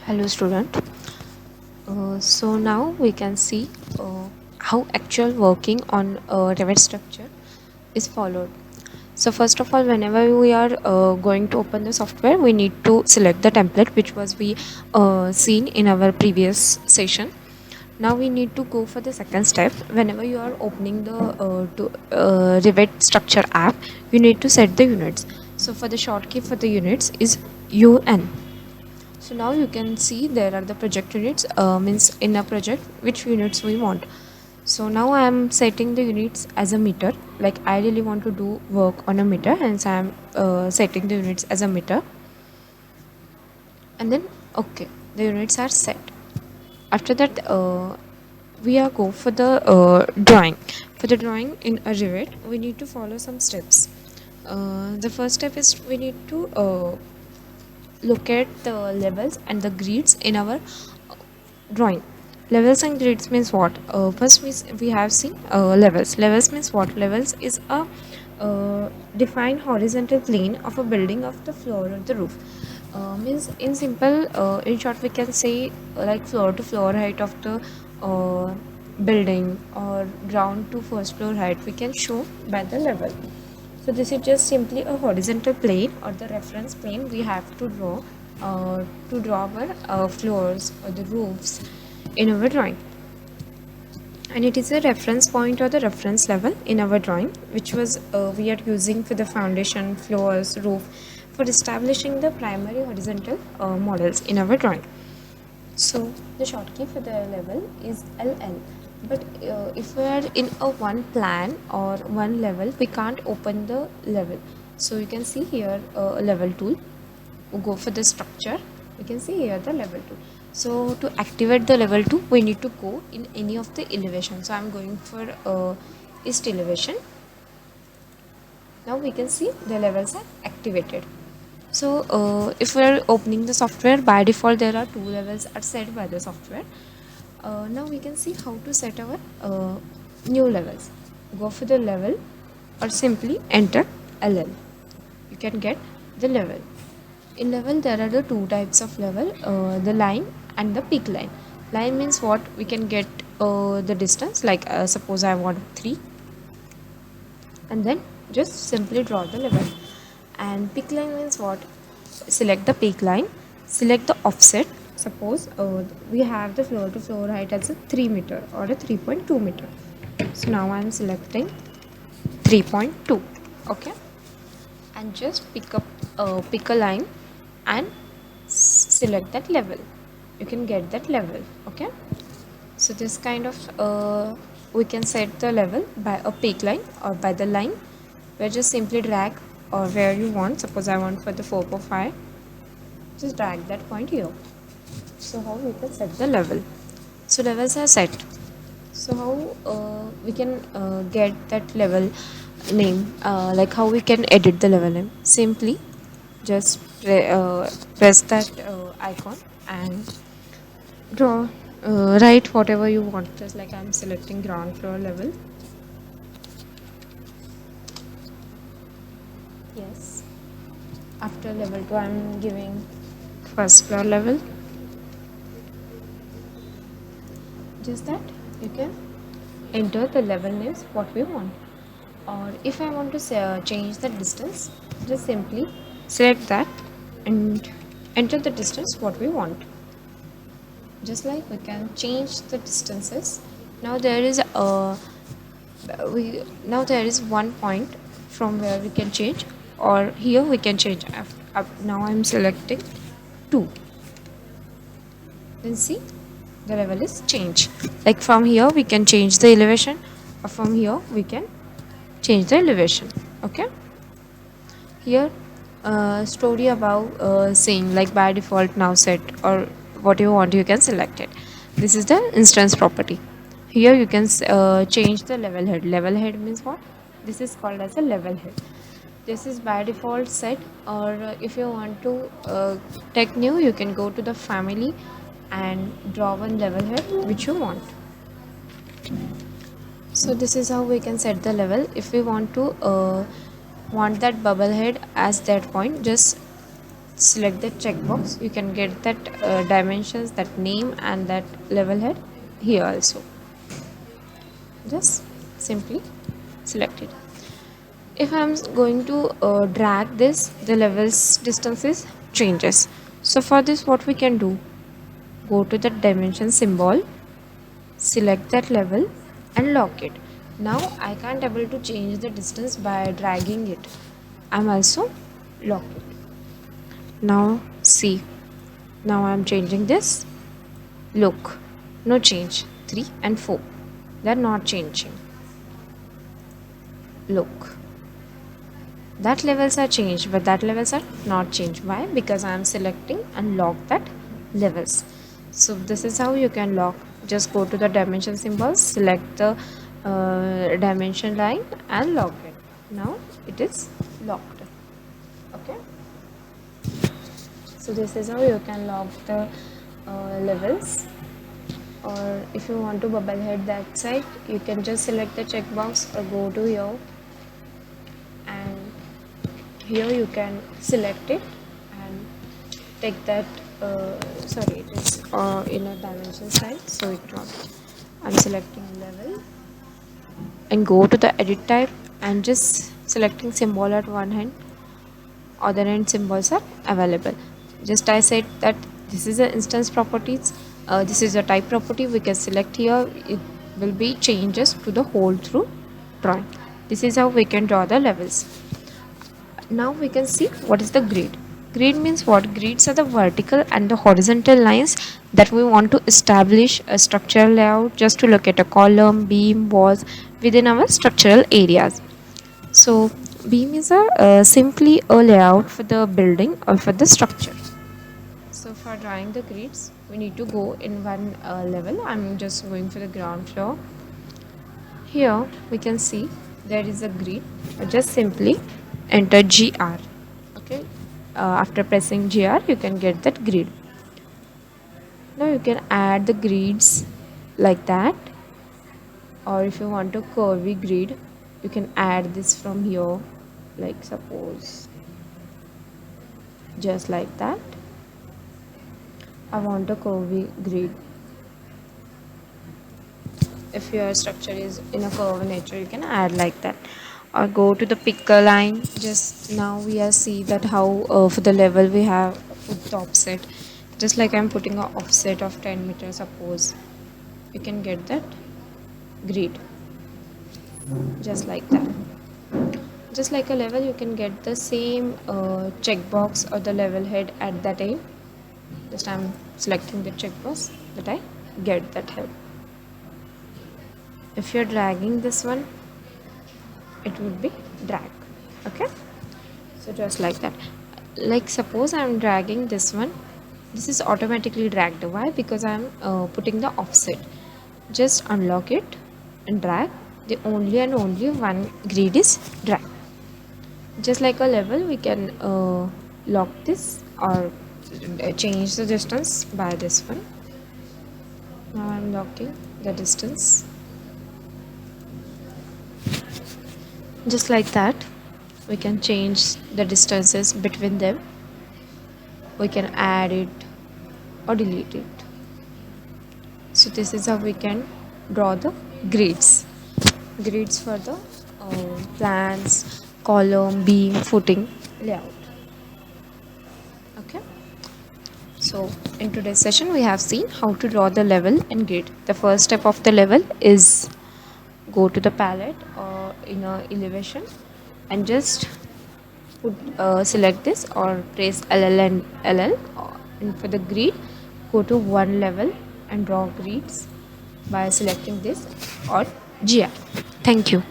Hello student. So now we can see how actual working on Revit structure is followed. So first of all, whenever we are going to open the software, we need to select the template which was we seen in our previous session. Now we need to go for the second step. Whenever you are opening the Revit structure app, you need to set the units. So for the shortcut for the units is UN. So now you can see there are the project units, means in a project which units we want. So now I am setting the units as a meter. Like I really want to do work on a meter, hence I am setting the units as a meter. And then okay, the units are set. After that, we are go for the drawing. For the drawing in a Revit, we need to follow some steps. The first step is we need to look at the levels and the grids in our drawing. Levels and grids means what? First we have seen levels means what? Levels is a defined horizontal plane of a building of the floor or the roof. Means in simple, in short we can say like floor to floor height of the building, or ground to first floor height we can show by the level. So this is just simply a horizontal plane or the reference plane we have to draw our floors or the roofs in our drawing. And it is a reference point or the reference level in our drawing, which was we are using for the foundation, floors, roof, for establishing the primary horizontal models in our drawing. So the shortcut for the level is LL. But if we are in a one plan or one level, we can't open the level. So you can see here a level tool. We go for the structure. We can see here the level tool. So to activate the level 2, we need to go in any of the elevation. So I'm going for east elevation. Now we can see the levels are activated. So if we are opening the software, by default there are two levels are set by the software. Now we can see how to set our new levels. Go for the level or simply enter LL. You can get the level. In level there are the two types of level, the line and the peak line. Line means what? We can get the distance, like suppose I want 3, and then just simply draw the level. And peak line means what? Select the peak line, select the offset. Suppose we have the floor to floor height as a 3 meter or a 3.2 meter. So now I am selecting 3.2. Okay, and just pick a line and select that level. You can get that level. Okay, so this kind of we can set the level by a peak line or by the line, where just simply drag or where you want. Suppose I want for the 4.5, just drag that point here. So how we can set the level? So levels are set. So how we can get that level name, like how we can edit the level name? Simply just press that icon and draw, write whatever you want. Just like I'm selecting ground floor level. Yes, after level 2 I'm giving first floor level. Just that you can enter the level names what we want. Or if I want to change the distance, just simply select that and enter the distance what we want. Just like we can change the distances. Now there is one point from where we can change, or here we can change. Now I'm selecting 2. Then see, the level is changed. Like from here we can change the elevation, or from here we can change the elevation. Okay, here story about saying like by default now set, or what you want you can select it. This is the instance property. Here you can change the level head. Level head means what? This is called as a level head. This is by default set, or if you want to take new, you can go to the family and draw one level head which you want. So this is how we can set the level. If we want to want that bubble head as that point, just select the checkbox. You can get that dimensions, that name and that level head here also. Just simply select it. If I'm going to drag this, the levels distances changes. So for this, what we can do, go to the dimension symbol, select that level and lock it. Now I can't able to change the distance by dragging it. I'm also lock it. Now see, now I'm changing this. Look, no change. 3 and 4, they're not changing. Look, that levels are changed, but that levels are not changed. Why? Because I am selecting and lock that levels. So this is how you can lock. Just go to the dimension symbols, select the dimension line and lock it. Now it is locked. Okay, so this is how you can lock the levels. Or if you want to bubble head that side, you can just select the checkbox or go to here, and here you can select it and take that sorry, it is in a dimension side, so it not. I'm selecting level and go to the edit type and just selecting symbol at one hand, other end symbols are available. Just I said that this is the instance properties, this is a type property. We can select here, it will be changes to the whole through drawing. This is how we can draw the levels. Now we can see what is the grid. Grid means what? Grids are the vertical and the horizontal lines that we want to establish a structural layout just to locate a column, beam, walls within our structural areas. So beam is a simply a layout for the building or for the structure. So for drawing the grids, we need to go in one level. I'm just going for the ground floor. Here we can see there is a grid. Just simply enter GR. Okay. After pressing GR, you can get that grid. Now you can add the grids like that, or if you want a curvy grid, you can add this from here, like suppose just like that. I want a curvy grid. If your structure is in a curve nature, you can add like that, or go to the picker line. Just now we are see that how for the level we have put the offset, just like I'm putting a offset of 10 meters, suppose. You can get that grid just like that. Just like a level, you can get the same checkbox or the level head at that end. Just I'm selecting the checkbox that I get that help. If you're dragging this one, it would be drag. Okay, so just like that. Like suppose I'm dragging this one, this is automatically dragged. Why? Because I'm putting the offset. Just unlock it and drag. The only and only one grid is drag. Just like a level, we can lock this or change the distance by this one. Now I'm locking the distance just like that. We can change the distances between them. We can add it or delete it. So this is how we can draw the grids for the plans, column, beam, footing layout. Okay, so in today's session we have seen how to draw the level and grid. The first step of the level is go to the palette or in a elevation and just put select this or press LL and LL, and for the grid go to one level and draw grids by selecting this or GR. Thank you.